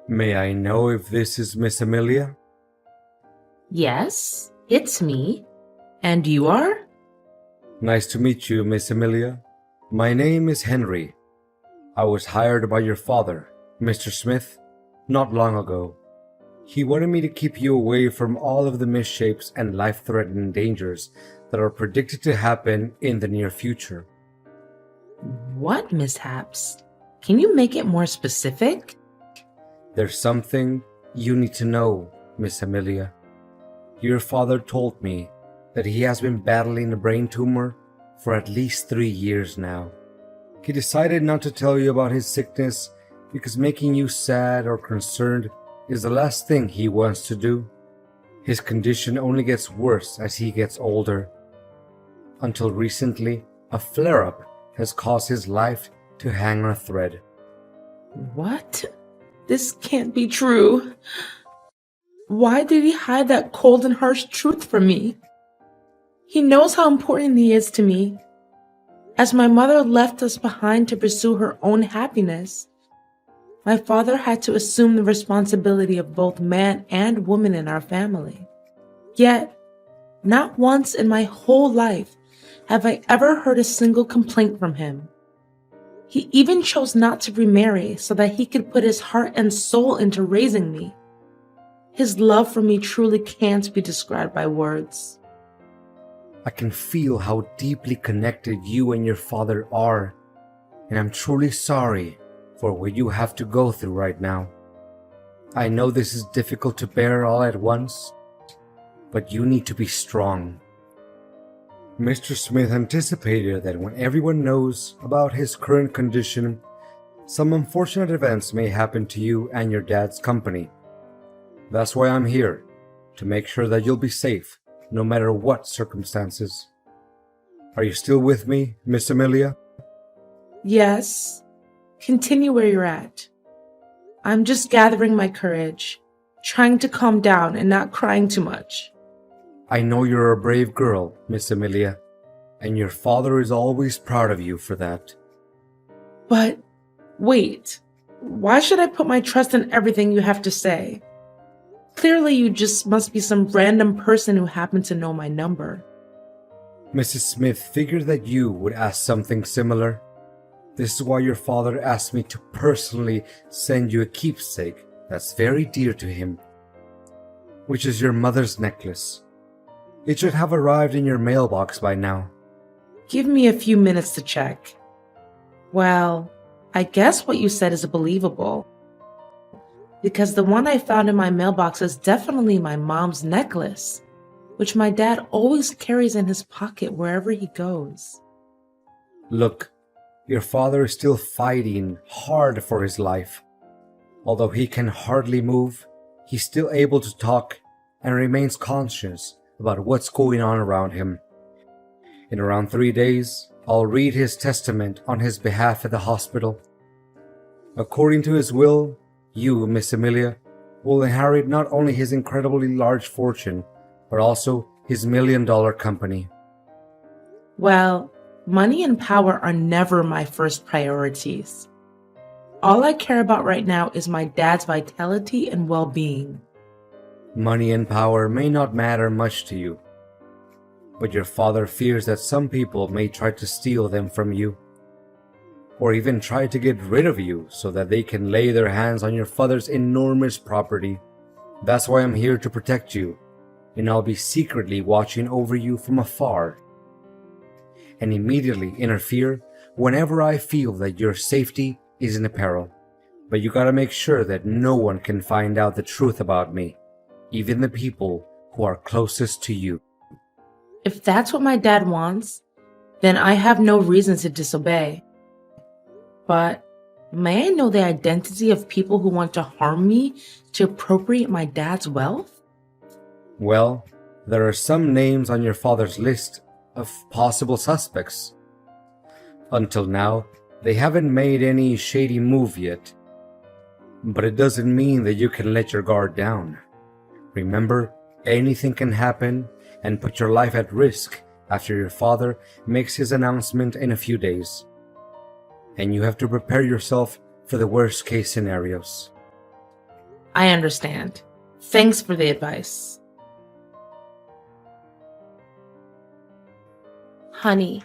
May I know if this is Miss Amelia? Yes, it's me. And you are? Nice to meet you, Miss Amelia. My name is Henry. I was hired by your father, Mr. Smith, not long ago. He wanted me to keep you away from all of the misshapes and life-threatening dangers that are predicted to happen in the near future. What mishaps? Can you make it more specific? There's something you need to know, Miss Amelia. Your father told me that he has been battling a brain tumor for at least 3 years now. He decided not to tell you about his sickness because making you sad or concerned is the last thing he wants to do. His condition only gets worse as he gets older. Until recently, a flare-up has caused his life to hang on a thread. What? This can't be true. Why did he hide that cold and harsh truth from me? He knows how important he is to me, as my mother left us behind to pursue her own happiness. My father had to assume the responsibility of both man and woman in our family. Yet, not once in my whole life have I ever heard a single complaint from him. He even chose not to remarry so that he could put his heart and soul into raising me. His love for me truly can't be described by words. I can feel how deeply connected you and your father are, and I'm truly sorry for what you have to go through right now. I know this is difficult to bear all at once, but you need to be strong. Mr. Smith anticipated that when everyone knows about his current condition, some unfortunate events may happen to you and your dad's company. That's why I'm here, to make sure that you'll be safe, no matter what circumstances. Are you still with me, Miss Amelia? Yes, continue where you're at. I'm just gathering my courage, trying to calm down and not crying too much. I know you're a brave girl, Miss Amelia, and your father is always proud of you for that. But wait, why should I put my trust in everything you have to say? Clearly you just must be some random person who happened to know my number. Mrs. Smith figured that you would ask something similar. This is why your father asked me to personally send you a keepsake that's very dear to him, which is your mother's necklace. It should have arrived in your mailbox by now. Give me a few minutes to check. Well, I guess what you said is believable, because the one I found in my mailbox is definitely my mom's necklace, which my dad always carries in his pocket wherever he goes. Look, your father is still fighting hard for his life. Although he can hardly move, he's still able to talk and remains conscious about what's going on around him. In around 3 days, I'll read his testament on his behalf at the hospital. According to his will, you, Miss Amelia, will inherit not only his incredibly large fortune, but also his $1 million company. Well, money and power are never my first priorities. All I care about right now is my dad's vitality and well-being. Money and power may not matter much to you, but your father fears that some people may try to steal them from you, or even try to get rid of you so that they can lay their hands on your father's enormous property. That's why I'm here to protect you, and I'll be secretly watching over you from afar, and immediately interfere whenever I feel that your safety is in peril. But you gotta make sure that no one can find out the truth about me, even the people who are closest to you. If that's what my dad wants, then I have no reason to disobey. But may I know the identity of people who want to harm me to appropriate my dad's wealth? Well, there are some names on your father's list of possible suspects. Until now, they haven't made any shady move yet. But it doesn't mean that you can let your guard down. Remember, anything can happen and put your life at risk after your father makes his announcement in a few days. And you have to prepare yourself for the worst case scenarios. I understand. Thanks for the advice. Honey,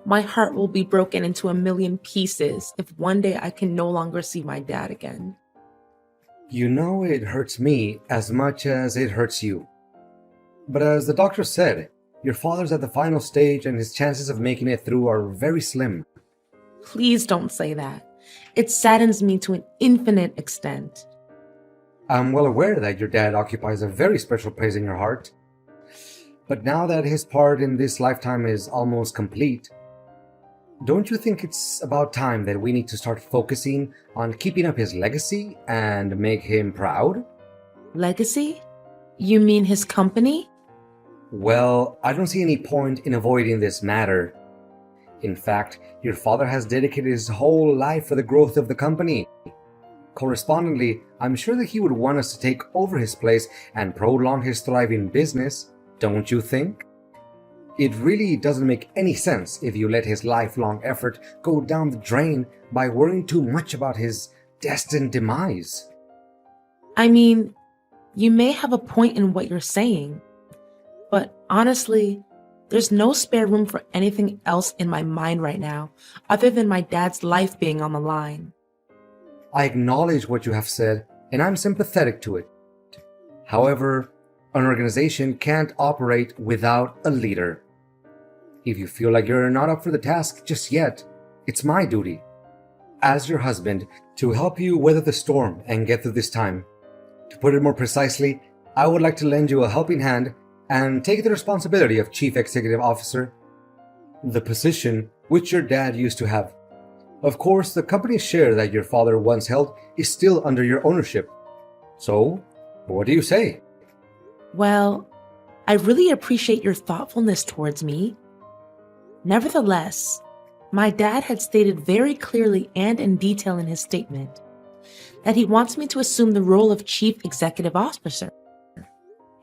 my heart will be broken into a million pieces if one day I can no longer see my dad again. You know it hurts me as much as it hurts you. But as the doctor said, your father's at the final stage and his chances of making it through are very slim. Please don't say that. It saddens me to an infinite extent. I'm well aware that your dad occupies a very special place in your heart. But now that his part in this lifetime is almost complete, don't you think it's about time that we need to start focusing on keeping up his legacy and make him proud? Legacy? You mean his company? Well, I don't see any point in avoiding this matter. In fact, your father has dedicated his whole life for the growth of the company. Correspondingly, I'm sure that he would want us to take over his place and prolong his thriving business, don't you think? It really doesn't make any sense if you let his lifelong effort go down the drain by worrying too much about his destined demise. I mean, you may have a point in what you're saying, but honestly, there's no spare room for anything else in my mind right now other than my dad's life being on the line. I acknowledge what you have said, and I'm sympathetic to it. However, an organization can't operate without a leader. If you feel like you're not up for the task just yet, it's my duty, as your husband, to help you weather the storm and get through this time. To put it more precisely, I would like to lend you a helping hand and take the responsibility of Chief Executive Officer, the position which your dad used to have. Of course, the company's share that your father once held is still under your ownership. So, what do you say? Well, I really appreciate your thoughtfulness towards me. Nevertheless, my dad had stated very clearly and in detail in his statement that he wants me to assume the role of Chief Executive Officer.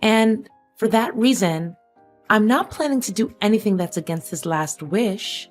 And for that reason, I'm not planning to do anything that's against his last wish.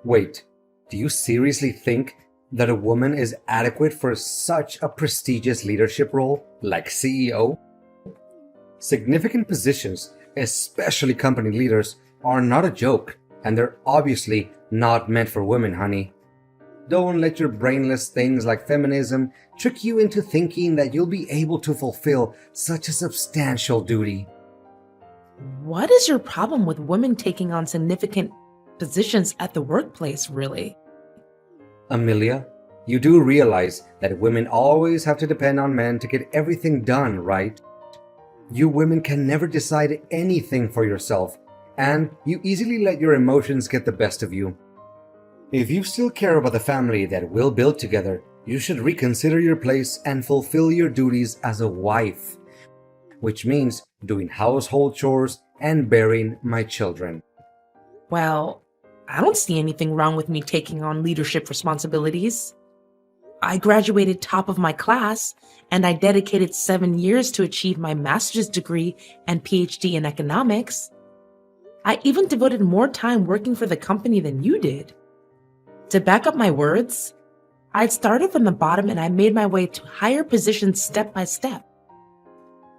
Wait, do you seriously think that a woman is adequate for such a prestigious leadership role like CEO? Significant positions, especially company leaders, are not a joke, and they're obviously not meant for women, honey. Don't let your brainless things like feminism trick you into thinking that you'll be able to fulfill such a substantial duty. What is your problem with women taking on significant positions at the workplace, really? Amelia, you do realize that women always have to depend on men to get everything done, right? You women can never decide anything for yourself, and you easily let your emotions get the best of you. If you still care about the family that we'll build together, you should reconsider your place and fulfill your duties as a wife, which means doing household chores and bearing my children. Well, I don't see anything wrong with me taking on leadership responsibilities. I graduated top of my class, and I dedicated 7 years to achieve my master's degree and PhD in economics. I even devoted more time working for the company than you did. To back up my words, I'd started from the bottom and I made my way to higher positions step by step.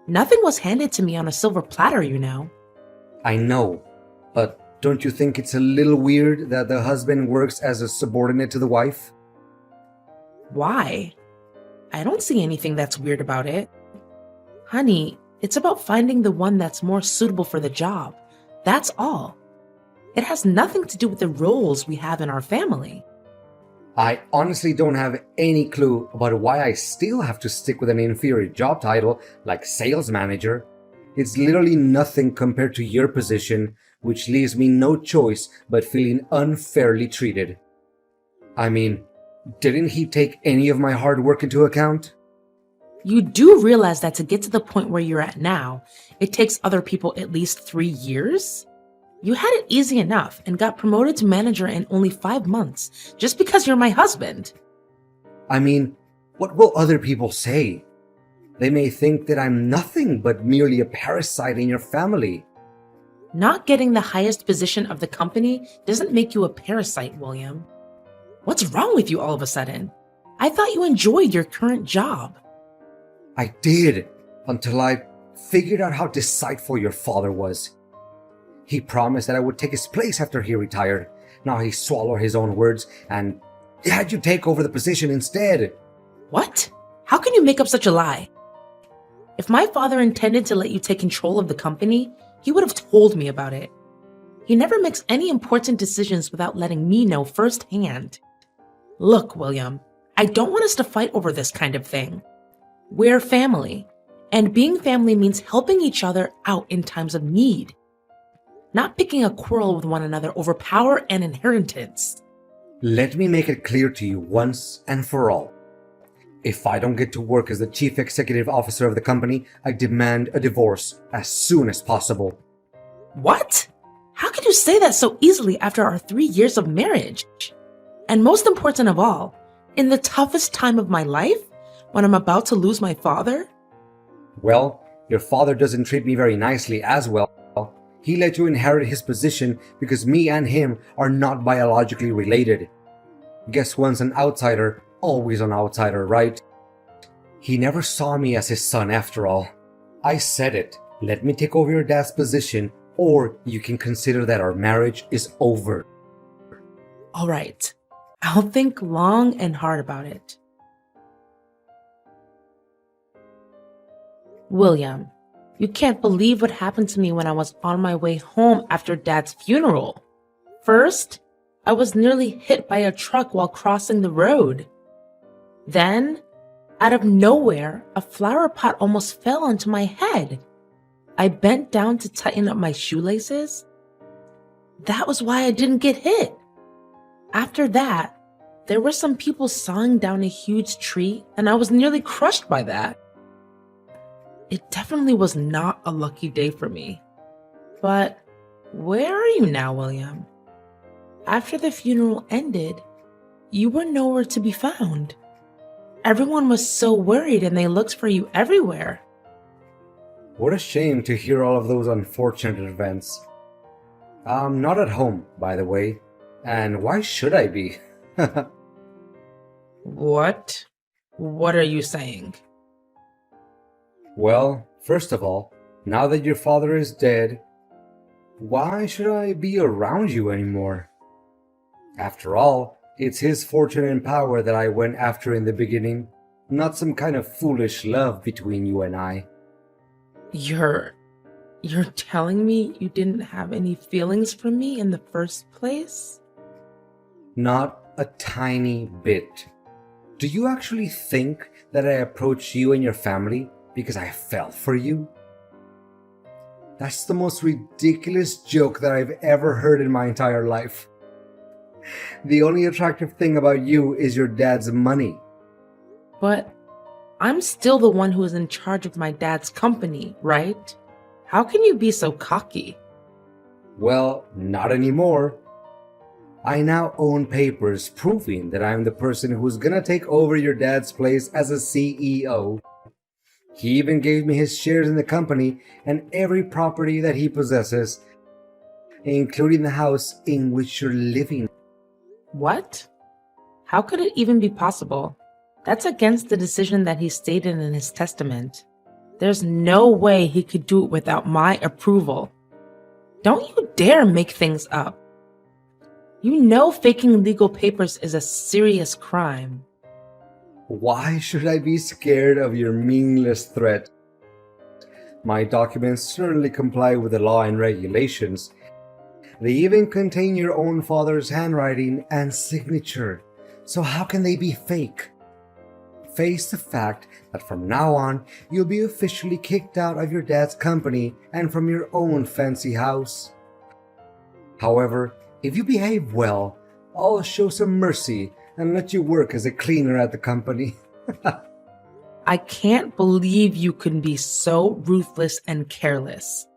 Nothing was handed to me on a silver platter, you know. I know, but don't you think it's a little weird that the husband works as a subordinate to the wife? Why? I don't see anything that's weird about it. Honey, it's about finding the one that's more suitable for the job. That's all. It has nothing to do with the roles we have in our family. I honestly don't have any clue about why I still have to stick with an inferior job title like sales manager. It's literally nothing compared to your position, which leaves me no choice but feeling unfairly treated. I mean, didn't he take any of my hard work into account? You do realize that to get to the point where you're at now, it takes other people at least 3 years? You had it easy enough and got promoted to manager in only 5 months just because you're my husband. I mean, what will other people say? They may think that I'm nothing but merely a parasite in your family. Not getting the highest position of the company doesn't make you a parasite, William. What's wrong with you all of a sudden? I thought you enjoyed your current job. I did, until I figured out how deceitful your father was. He promised that I would take his place after he retired. Now he swallowed his own words and had you take over the position instead. What? How can you make up such a lie? If my father intended to let you take control of the company, he would have told me about it. He never makes any important decisions without letting me know firsthand. Look, William, I don't want us to fight over this kind of thing. We're family, and being family means helping each other out in times of need, not picking a quarrel with one another over power and inheritance. Let me make it clear to you once and for all. If I don't get to work as the chief executive officer of the company, I demand a divorce as soon as possible. What? How could you say that so easily after our 3 years of marriage? And most important of all, in the toughest time of my life, when I'm about to lose my father? Well, your father doesn't treat me very nicely as well. He let you inherit his position because me and him are not biologically related. Guess once an outsider, always an outsider, right? He never saw me as his son after all. I said it. Let me take over your dad's position, or you can consider that our marriage is over. All right. I'll think long and hard about it. William, you can't believe what happened to me when I was on my way home after Dad's funeral. First, I was nearly hit by a truck while crossing the road. Then, out of nowhere, a flower pot almost fell onto my head. I bent down to tighten up my shoelaces. That was why I didn't get hit. After that, there were some people sawing down a huge tree, and I was nearly crushed by that. It definitely was not a lucky day for me. But where are you now, William? After the funeral ended, you were nowhere to be found. Everyone was so worried and they looked for you everywhere. What a shame to hear all of those unfortunate events. I'm not at home, by the way. And why should I be? What? What are you saying? Well, first of all, now that your father is dead, why should I be around you anymore? After all, it's his fortune and power that I went after in the beginning, not some kind of foolish love between you and I. You're telling me you didn't have any feelings for me in the first place? Not a tiny bit. Do you actually think that I approached you and your family because I fell for you? That's the most ridiculous joke that I've ever heard in my entire life. The only attractive thing about you is your dad's money. But I'm still the one who is in charge of my dad's company, right? How can you be so cocky? Well, not anymore. I now own papers proving that I'm the person who's gonna take over your dad's place as a CEO. He even gave me his shares in the company and every property that he possesses, including the house in which you're living. What? How could it even be possible? That's against the decision that he stated in his testament. There's no way he could do it without my approval. Don't you dare make things up. You know faking legal papers is a serious crime. Why should I be scared of your meaningless threat? My documents certainly comply with the law and regulations. They even contain your own father's handwriting and signature. So how can they be fake? Face the fact that from now on, you'll be officially kicked out of your dad's company and from your own fancy house. However, if you behave well, I'll show some mercy and let you work as a cleaner at the company. I can't believe you can be so ruthless and careless.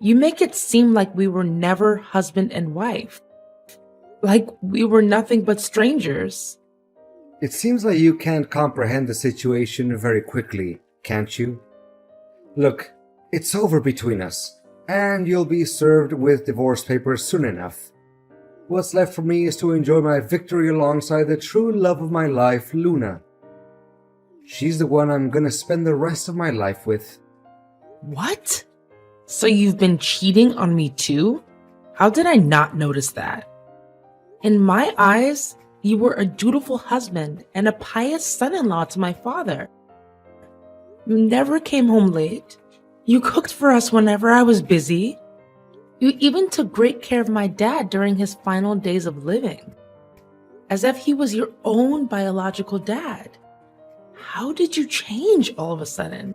You make it seem like we were never husband and wife. Like we were nothing but strangers. It seems like you can't comprehend the situation very quickly, can't you? Look, it's over between us, and you'll be served with divorce papers soon enough. What's left for me is to enjoy my victory alongside the true love of my life, Luna. She's the one I'm gonna spend the rest of my life with. What? So you've been cheating on me too? How did I not notice that? In my eyes, you were a dutiful husband and a pious son-in-law to my father. You never came home late. You cooked for us whenever I was busy. You even took great care of my dad during his final days of living, as if he was your own biological dad. How did you change all of a sudden?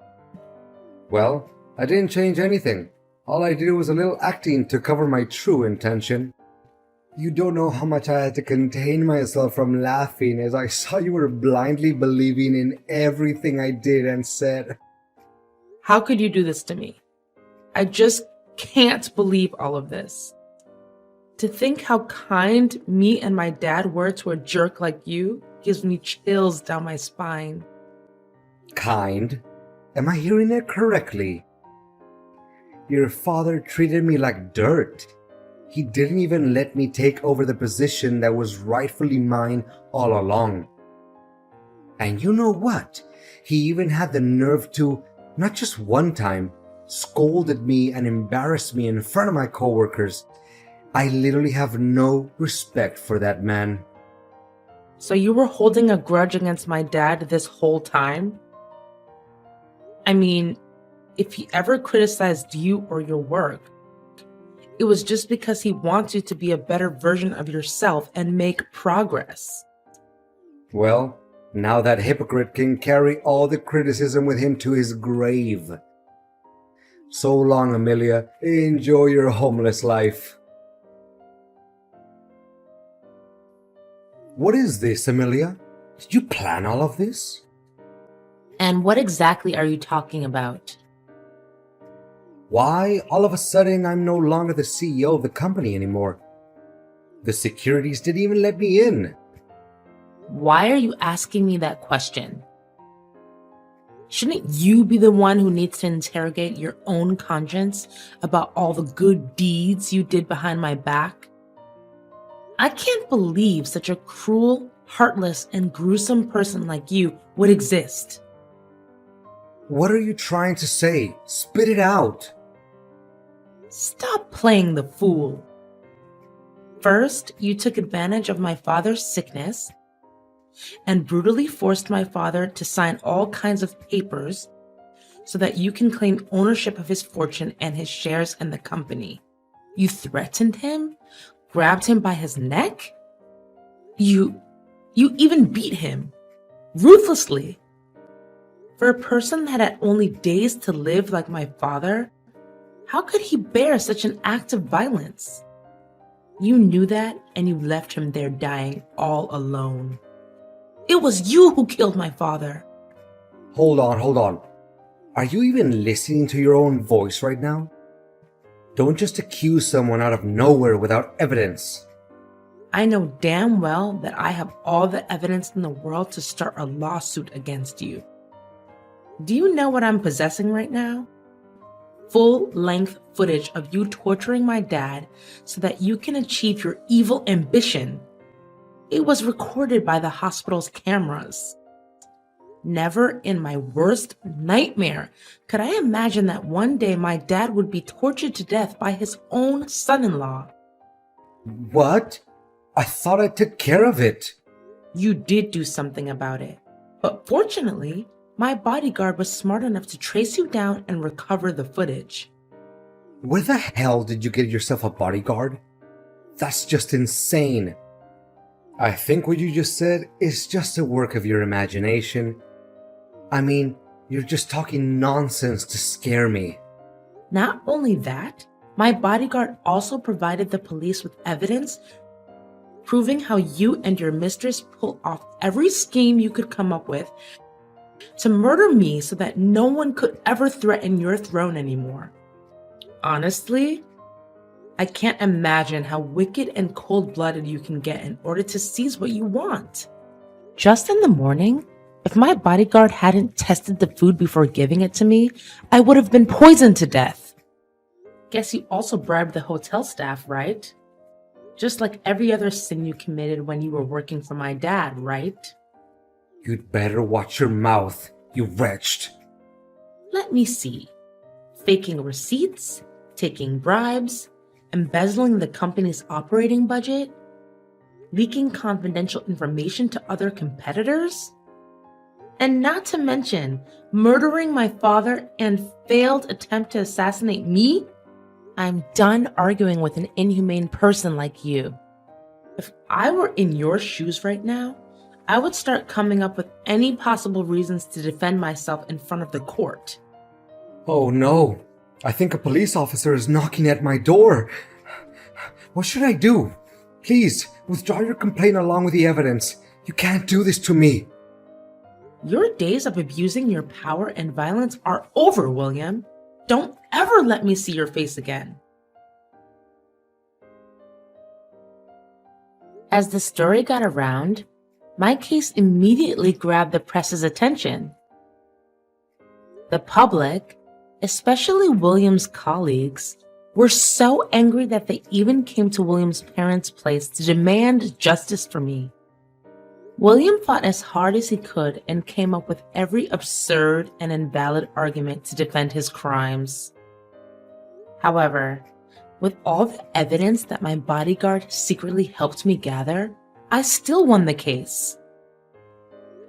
Well, I didn't change anything. All I did was a little acting to cover my true intention. You don't know how much I had to contain myself from laughing as I saw you were blindly believing in everything I did and said. How could you do this to me? I just can't believe all of this. To think how kind me and my dad were to a jerk like you gives me chills down my spine. Kind? Am I hearing it correctly? Your father treated me like dirt. He didn't even let me take over the position that was rightfully mine all along. And you know what? He even had the nerve to, not just one time, scolded me and embarrassed me in front of my coworkers. I literally have no respect for that man. So you were holding a grudge against my dad this whole time? I mean, if he ever criticized you or your work, it was just because he wants you to be a better version of yourself and make progress. Well, now that hypocrite can carry all the criticism with him to his grave. So long, Amelia. Enjoy your homeless life. What is this, Amelia? Did you plan all of this? And what exactly are you talking about? Why, all of a sudden, I'm no longer the CEO of the company anymore. The securities didn't even let me in. Why are you asking me that question? Shouldn't you be the one who needs to interrogate your own conscience about all the good deeds you did behind my back? I can't believe such a cruel, heartless, and gruesome person like you would exist. What are you trying to say? Spit it out. Stop playing the fool. First, you took advantage of my father's sickness and brutally forced my father to sign all kinds of papers so that you can claim ownership of his fortune and his shares in the company. You threatened him, grabbed him by his neck. You even beat him ruthlessly. For a person that had only days to live like my father, how could he bear such an act of violence? You knew that, and you left him there dying all alone. It was you who killed my father. Hold on. Are you even listening to your own voice right now? Don't just accuse someone out of nowhere without evidence. I know damn well that I have all the evidence in the world to start a lawsuit against you. Do you know what I'm possessing right now? Full-length footage of you torturing my dad so that you can achieve your evil ambition. It was recorded by the hospital's cameras. Never in my worst nightmare could I imagine that one day my dad would be tortured to death by his own son-in-law. What? I thought I took care of it. You did do something about it. But fortunately, my bodyguard was smart enough to trace you down and recover the footage. Where the hell did you get yourself a bodyguard? That's just insane. I think what you just said is just a work of your imagination. I mean, you're just talking nonsense to scare me. Not only that, my bodyguard also provided the police with evidence proving how you and your mistress pull off every scheme you could come up with to murder me so that no one could ever threaten your throne anymore. Honestly, I can't imagine how wicked and cold-blooded you can get in order to seize what you want. Just in the morning, if my bodyguard hadn't tested the food before giving it to me, I would have been poisoned to death. Guess you also bribed the hotel staff, right? Just like every other sin you committed when you were working for my dad, right? You'd better watch your mouth. you wretched. Let me see. Faking receipts, taking bribes, embezzling the company's operating budget, leaking confidential information to other competitors, and not to mention murdering my father and failed attempt to assassinate me? I'm done arguing with an inhumane person like you. If I were in your shoes right now, I would start coming up with any possible reasons to defend myself in front of the court. Oh no, I think a police officer is knocking at my door. What should I do? Please, withdraw your complaint along with the evidence. You can't do this to me. Your days of abusing your power and violence are over, William. Don't ever let me see your face again. As the story got around, my case immediately grabbed the press's attention. The public, especially William's colleagues, were so angry that they even came to William's parents' place to demand justice for me. William fought as hard as he could and came up with every absurd and invalid argument to defend his crimes. However, with all the evidence that my bodyguard secretly helped me gather, I still won the case.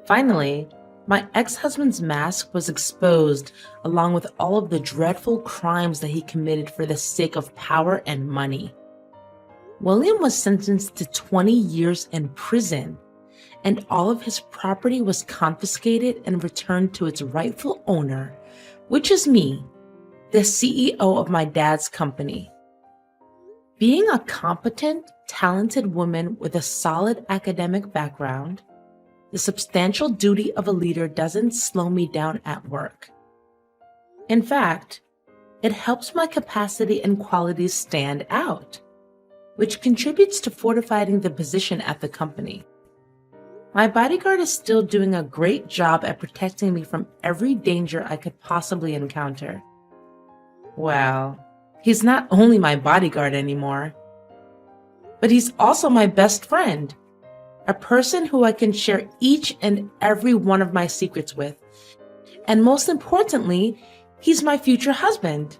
Finally, my ex-husband's mask was exposed along with all of the dreadful crimes that he committed for the sake of power and money. William was sentenced to 20 years in prison, and all of his property was confiscated and returned to its rightful owner, which is me, the CEO of my dad's company. Being a competent, talented woman with a solid academic background, the substantial duty of a leader doesn't slow me down at work. In fact, it helps my capacity and qualities stand out, which contributes to fortifying the position at the company. My bodyguard is still doing a great job at protecting me from every danger I could possibly encounter. Well, he's not only my bodyguard anymore, but he's also my best friend, a person who I can share each and every one of my secrets with. And most importantly, he's my future husband.